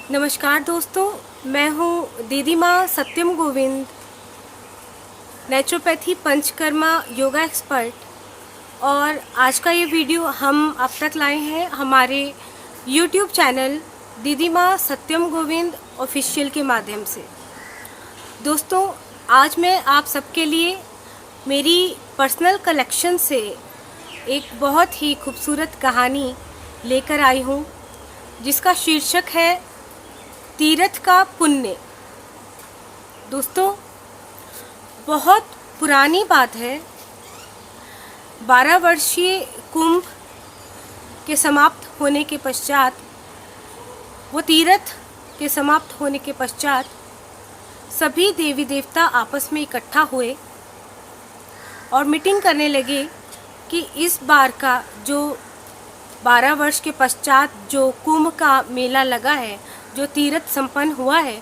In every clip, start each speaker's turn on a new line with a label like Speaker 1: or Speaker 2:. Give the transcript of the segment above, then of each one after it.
Speaker 1: नमस्कार दोस्तों, मैं हूँ दीदी माँ सत्यम गोविंद, नेचुरोपैथी पंचकर्मा योगा एक्सपर्ट। और आज का ये वीडियो हम अब तक लाए हैं हमारे यूट्यूब चैनल दीदी माँ सत्यम गोविंद ऑफिशियल के माध्यम से। दोस्तों, आज मैं आप सबके लिए मेरी पर्सनल कलेक्शन से एक बहुत ही खूबसूरत कहानी लेकर आई हूँ, जिसका शीर्षक है तीर्थ का पुण्य। दोस्तों, बहुत पुरानी बात है। 12 वर्षीय कुंभ के समाप्त होने के पश्चात, वो तीर्थ के समाप्त होने के पश्चात सभी देवी देवता आपस में इकट्ठा हुए और मीटिंग करने लगे कि इस बार का जो 12 वर्ष के पश्चात जो कुंभ का मेला लगा है, जो तीर्थ संपन्न हुआ है,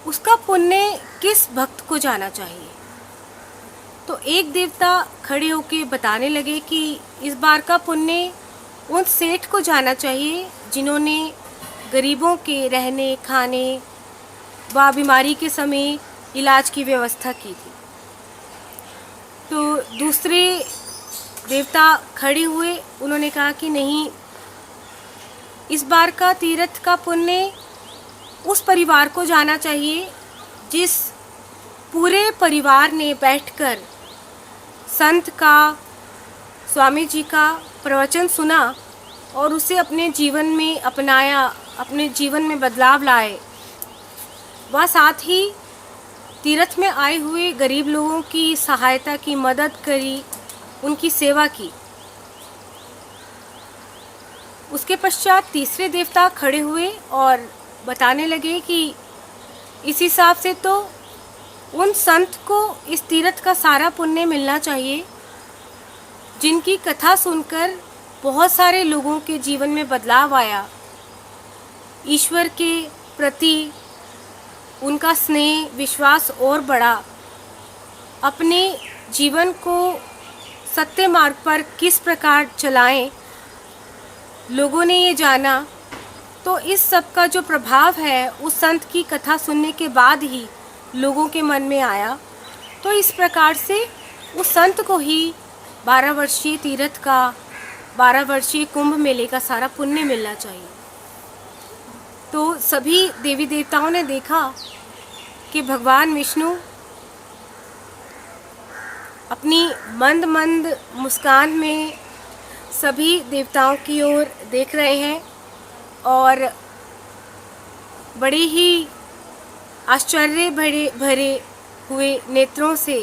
Speaker 1: उसका पुण्य किस भक्त को जाना चाहिए। तो एक देवता खड़े होकर बताने लगे कि इस बार का पुण्य उन सेठ को जाना चाहिए जिन्होंने गरीबों के रहने खाने व बीमारी के समय इलाज की व्यवस्था की थी। तो दूसरे देवता खड़े हुए, उन्होंने कहा कि नहीं, इस बार का तीर्थ का पुण्य उस परिवार को जाना चाहिए जिस पूरे परिवार ने बैठकर संत का, स्वामी जी का प्रवचन सुना और उसे अपने जीवन में अपनाया, अपने जीवन में बदलाव लाए, व साथ ही तीर्थ में आए हुए गरीब लोगों की सहायता की, मदद करी, उनकी सेवा की। उसके पश्चात तीसरे देवता खड़े हुए और बताने लगे कि इस हिसाब से तो उन संत को इस तीर्थ का सारा पुण्य मिलना चाहिए जिनकी कथा सुनकर बहुत सारे लोगों के जीवन में बदलाव आया, ईश्वर के प्रति उनका स्नेह विश्वास और बढ़ा, अपने जीवन को सत्य मार्ग पर किस प्रकार चलाएं लोगों ने ये जाना। तो इस सब का जो प्रभाव है उस संत की कथा सुनने के बाद ही लोगों के मन में आया। तो इस प्रकार से उस संत को ही 12 वर्षीय तीर्थ का, 12 वर्षीय कुंभ मेले का सारा पुण्य मिलना चाहिए। तो सभी देवी देवताओं ने देखा कि भगवान विष्णु अपनी मंद मंद मुस्कान में सभी देवताओं की ओर देख रहे हैं और बड़े ही आश्चर्य भरे हुए नेत्रों से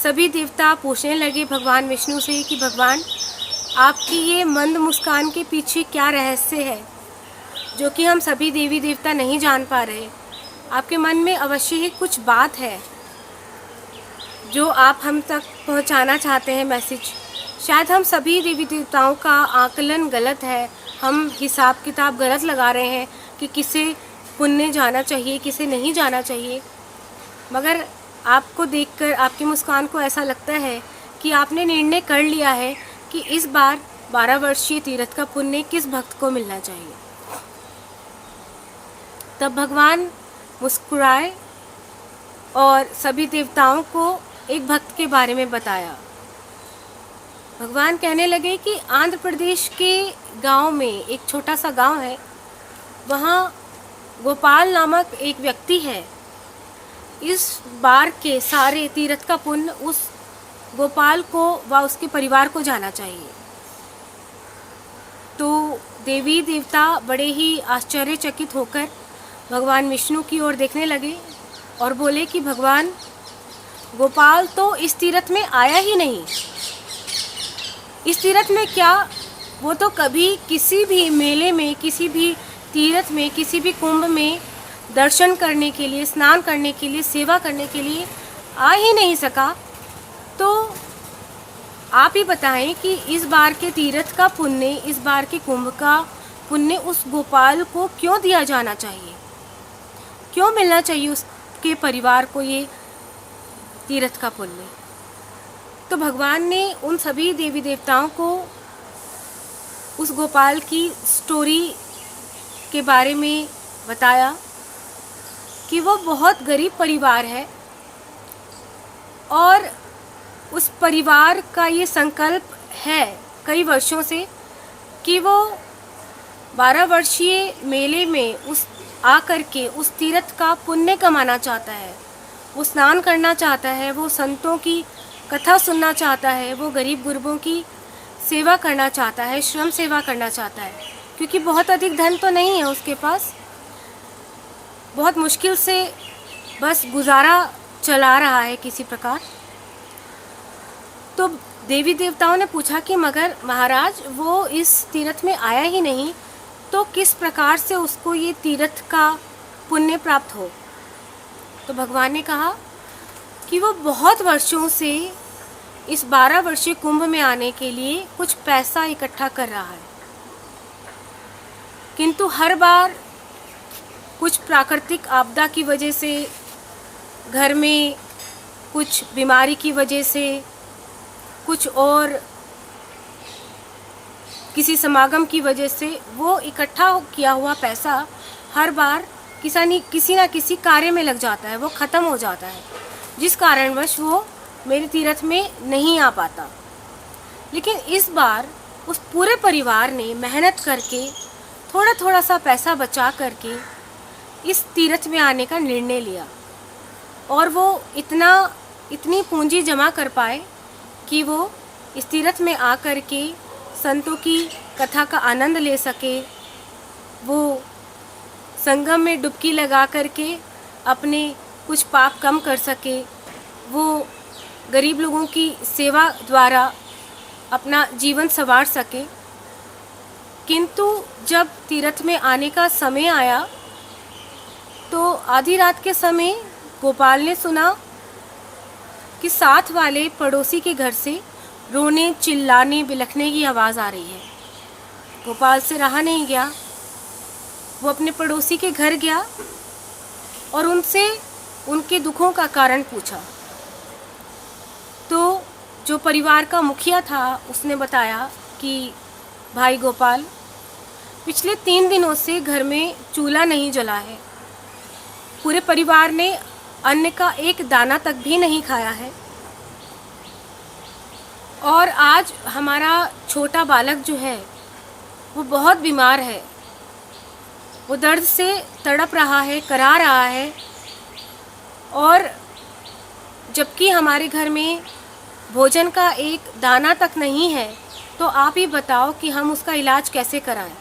Speaker 1: सभी देवता पूछने लगे भगवान विष्णु से कि भगवान, आपकी ये मंद मुस्कान के पीछे क्या रहस्य है जो कि हम सभी देवी देवता नहीं जान पा रहे। आपके मन में अवश्य ही कुछ बात है जो आप हम तक पहुंचाना चाहते हैं मैसेज। शायद हम सभी देवी देवताओं का आकलन गलत है, हम हिसाब किताब गलत लगा रहे हैं कि किसे पुण्य जाना चाहिए, किसे नहीं जाना चाहिए। मगर आपको देखकर, आपकी मुस्कान को ऐसा लगता है कि आपने निर्णय कर लिया है कि इस बार 12 वर्षीय तीर्थ का पुण्य किस भक्त को मिलना चाहिए। तब भगवान मुस्कुराए और सभी देवताओं को एक भक्त के बारे में बताया। भगवान कहने लगे कि आंध्र प्रदेश के गांव में, एक छोटा सा गांव है, वहाँ गोपाल नामक एक व्यक्ति है। इस बार के सारे तीर्थ का पुण्य उस गोपाल को व उसके परिवार को जाना चाहिए। तो देवी देवता बड़े ही आश्चर्यचकित होकर भगवान विष्णु की ओर देखने लगे और बोले कि भगवान, गोपाल तो इस तीर्थ में आया ही नहीं। इस तीर्थ में क्या, वो तो कभी किसी भी मेले में, किसी भी तीर्थ में, किसी भी कुंभ में दर्शन करने के लिए, स्नान करने के लिए, सेवा करने के लिए आ ही नहीं सका। तो आप ही बताएं कि इस बार के तीर्थ का पुण्य, इस बार के कुंभ का पुण्य उस गोपाल को क्यों दिया जाना चाहिए, क्यों मिलना चाहिए उसके परिवार को ये तीर्थ का पुण्य। तो भगवान ने उन सभी देवी देवताओं को उस गोपाल की स्टोरी के बारे में बताया कि वो बहुत गरीब परिवार है और उस परिवार का ये संकल्प है कई वर्षों से कि वो 12 वर्षीय मेले में उस आकर के उस तीर्थ का पुण्य कमाना चाहता है। वो स्नान करना चाहता है, वो संतों की कथा सुनना चाहता है, वो गरीब गुरबों की सेवा करना चाहता है, श्रम सेवा करना चाहता है, क्योंकि बहुत अधिक धन तो नहीं है उसके पास, बहुत मुश्किल से बस गुजारा चला रहा है किसी प्रकार। तो देवी देवताओं ने पूछा कि मगर महाराज वो इस तीर्थ में आया ही नहीं तो किस प्रकार से उसको ये तीर्थ का पुण्य प्राप्त हो। तो भगवान ने कहा कि वो बहुत वर्षों से इस 12 वर्षीय कुंभ में आने के लिए कुछ पैसा इकट्ठा कर रहा है, किंतु हर बार कुछ प्राकृतिक आपदा की वजह से, घर में कुछ बीमारी की वजह से, कुछ और किसी समागम की वजह से वो इकट्ठा किया हुआ पैसा हर बार किसी ना किसी कार्य में लग जाता है, वो ख़त्म हो जाता है, जिस कारणवश वो मेरे तीर्थ में नहीं आ पाता। लेकिन इस बार उस पूरे परिवार ने मेहनत करके थोड़ा थोड़ा सा पैसा बचा करके इस तीर्थ में आने का निर्णय लिया और वो इतनी पूंजी जमा कर पाए कि वो इस तीर्थ में आ कर के संतों की कथा का आनंद ले सके, वो संगम में डुबकी लगा करके अपने कुछ पाप कम कर सके, वो गरीब लोगों की सेवा द्वारा अपना जीवन संवार सके। किंतु जब तीर्थ में आने का समय आया तो आधी रात के समय गोपाल ने सुना कि साथ वाले पड़ोसी के घर से रोने, चिल्लाने, बिलखने की आवाज़ आ रही है। गोपाल से रहा नहीं गया, वो अपने पड़ोसी के घर गया और उनसे उनके दुखों का कारण पूछा। तो जो परिवार का मुखिया था उसने बताया कि भाई गोपाल, पिछले 3 दिनों से घर में चूल्हा नहीं जला है, पूरे परिवार ने अन्न का एक दाना तक भी नहीं खाया है और आज हमारा छोटा बालक जो है वो बहुत बीमार है, वो दर्द से तड़प रहा है, करा रहा है और जबकि हमारे घर में भोजन का एक दाना तक नहीं है, तो आप ही बताओ कि हम उसका इलाज कैसे कराएं।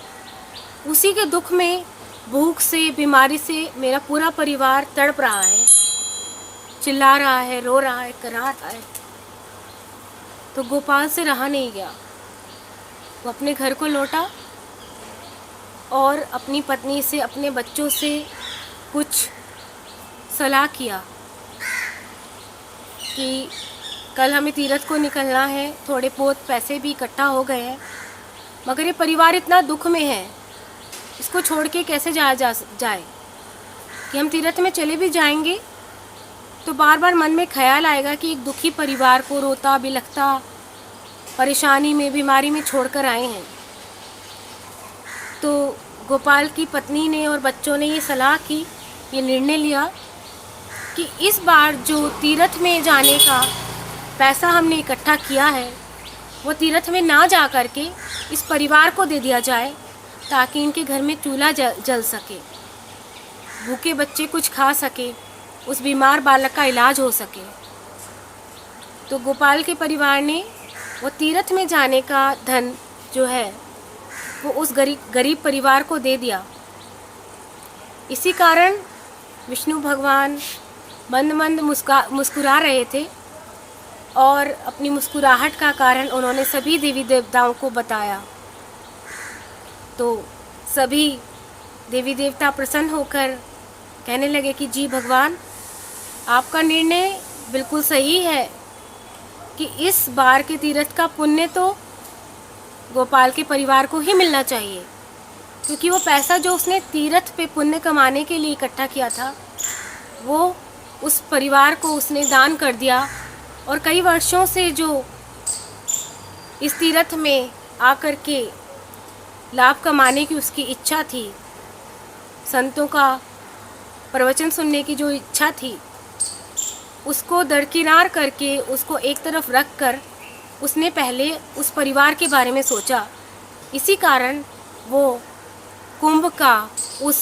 Speaker 1: उसी के दुख में, भूख से, बीमारी से मेरा पूरा परिवार तड़प रहा है, चिल्ला रहा है, रो रहा है, करा रहा है। तो गोपाल से रहा नहीं गया, वो अपने घर को लौटा और अपनी पत्नी से, अपने बच्चों से कुछ सलाह किया कि कल हमें तीर्थ को निकलना है, थोड़े बहुत पैसे भी इकट्ठा हो गए हैं, मगर ये परिवार इतना दुख में है, इसको छोड़ के कैसे जाए कि हम तीर्थ में चले भी जाएंगे तो बार बार मन में ख्याल आएगा कि एक दुखी परिवार को रोता बिलखता, परेशानी में, बीमारी में छोड़कर आए हैं। तो गोपाल की पत्नी ने और बच्चों ने ये सलाह की, ये निर्णय लिया कि इस बार जो तीर्थ में जाने का पैसा हमने इकट्ठा किया है वो तीर्थ में ना जा कर के इस परिवार को दे दिया जाए, ताकि इनके घर में चूल्हा जल सके, भूखे बच्चे कुछ खा सके, उस बीमार बालक का इलाज हो सके। तो गोपाल के परिवार ने वो तीर्थ में जाने का धन जो है वो उस गरीब परिवार को दे दिया। इसी कारण विष्णु भगवान मंद मंद मुस्कुरा रहे थे और अपनी मुस्कुराहट का कारण उन्होंने सभी देवी देवताओं को बताया। तो सभी देवी देवता प्रसन्न होकर कहने लगे कि जी भगवान, आपका निर्णय बिल्कुल सही है कि इस बार के तीर्थ का पुण्य तो गोपाल के परिवार को ही मिलना चाहिए, क्योंकि वो पैसा जो उसने तीर्थ पे पुण्य कमाने के लिए इकट्ठा किया था वो उस परिवार को उसने दान कर दिया। और कई वर्षों से जो इस तीर्थ में आकर के लाभ कमाने की उसकी इच्छा थी, संतों का प्रवचन सुनने की जो इच्छा थी, उसको दरकिनार करके, उसको एक तरफ रख कर उसने पहले उस परिवार के बारे में सोचा। इसी कारण वो कुंभ का, उस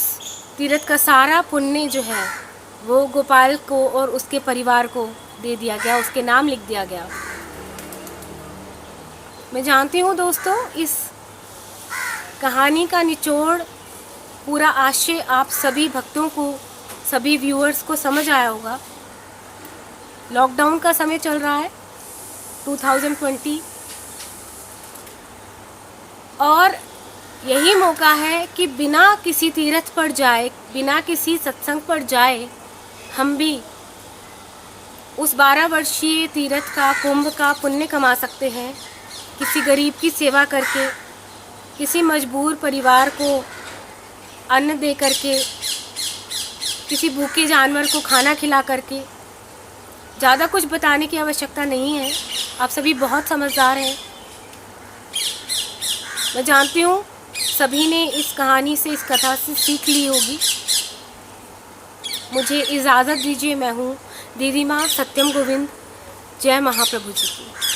Speaker 1: तीर्थ का सारा पुण्य जो है वो गोपाल को और उसके परिवार को दे दिया गया, उसके नाम लिख दिया गया। मैं जानती हूँ दोस्तों, इस कहानी का निचोड़, पूरा आशय आप सभी भक्तों को, सभी व्यूअर्स को समझ आया होगा। लॉकडाउन का समय चल रहा है 2020, और यही मौका है कि बिना किसी तीर्थ पर जाए, बिना किसी सत्संग पर जाए, हम भी उस 12 वर्षीय तीर्थ का, कुंभ का पुण्य कमा सकते हैं। किसी गरीब की सेवा करके, किसी मजबूर परिवार को अन्न दे करके, किसी भूखे जानवर को खाना खिला करके। ज़्यादा कुछ बताने की आवश्यकता नहीं है, आप सभी बहुत समझदार हैं। मैं जानती हूँ सभी ने इस कहानी से, इस कथा से सीख ली होगी। मुझे इजाज़त दीजिए, मैं हूँ दीदी माँ सत्यम गोविंद। जय महाप्रभु जी की।